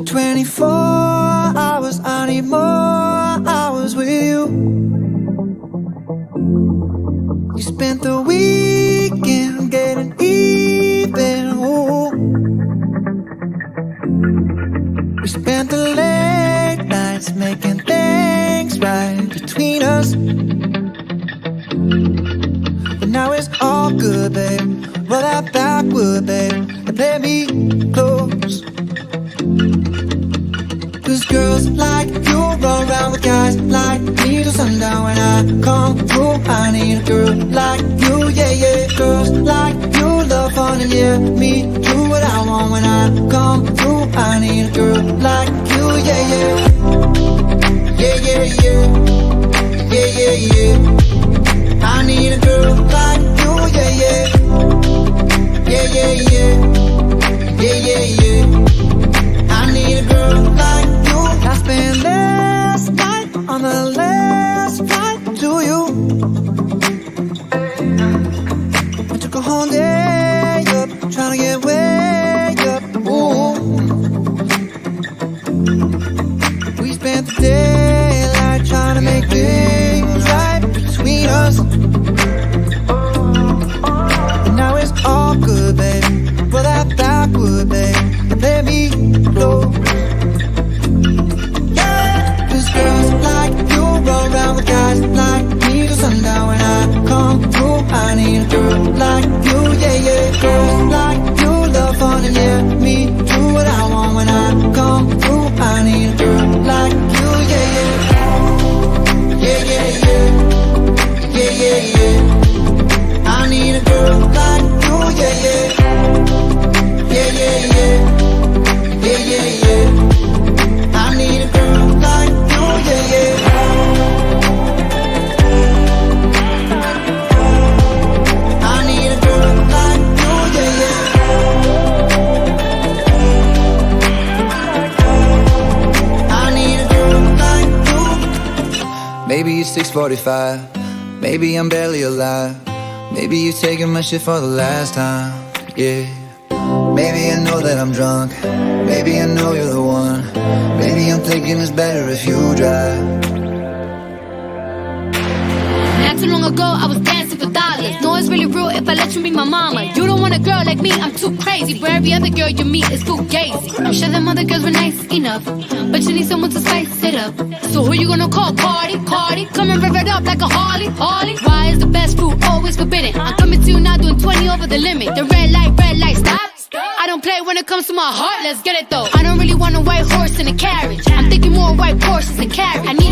24 hours, I need more hours with you. You spent the weekend getting even, ooh. We spent the late nights making things right between us. But now it's all good, babe. Roll that backward, babe, and play me close. Cause girls like you run around with guys like me till sundown. When I come through, I need a girl like you, yeah, yeah. Girls like you love fun and yeah, me do what I want. When I come through, I need a girl like you, yeah, yeah. Yeah, yeah, yeah. Yeah, yeah, yeah. I need a girl like you, yeah, yeah. Yeah, yeah, yeah. Yeah, yeah, yeah. I need a girl like you. I spent last night on the last flight to you. I took a whole day up, trying to get way up. Ooh. We spent the daylight trying to make things right between us. And now it's all good, baby. Roll that backward, babe, and let me close. Yeah, cause girls like you roll around with guys like me till sundown. When I come through, I need a girl like you, yeah, yeah. Girls like you love fun and yeah, me do what I want. When I come through, I need a girl like you, yeah, yeah. Yeah, yeah, yeah. Yeah, yeah, yeah. I need a girl like you, yeah, yeah. Yeah, yeah, yeah. Yeah, yeah, yeah. I need a girl like you, yeah, yeah. I need a girl like you, yeah, yeah. I need a girl like you. Maybe it's 6:45. Maybe I'm barely alive. Maybe you're taking my shit for the last time, yeah. Maybe I know that I'm drunk. Maybe I know you're the one. Maybe I'm thinking it's better if you drive. Not too long ago, I was dancing for dollars. No, it's really real if I let you be my mama. You don't want a girl like me, I'm too crazy. Where every other girl you meet is too gazy. I'm sure them other girls were nice enough, but you need someone to spice it up. So who you gonna call? Cardi? Come and rev it up like a Harley. Why is the best fruit always forbidden? I'm coming to you now doing 20 over the limit. The red light, stop. I don't play when it comes to my heart, let's get it though. I don't really want a white horse in a carriage. I'm thinking more white Porsches and carriage. I need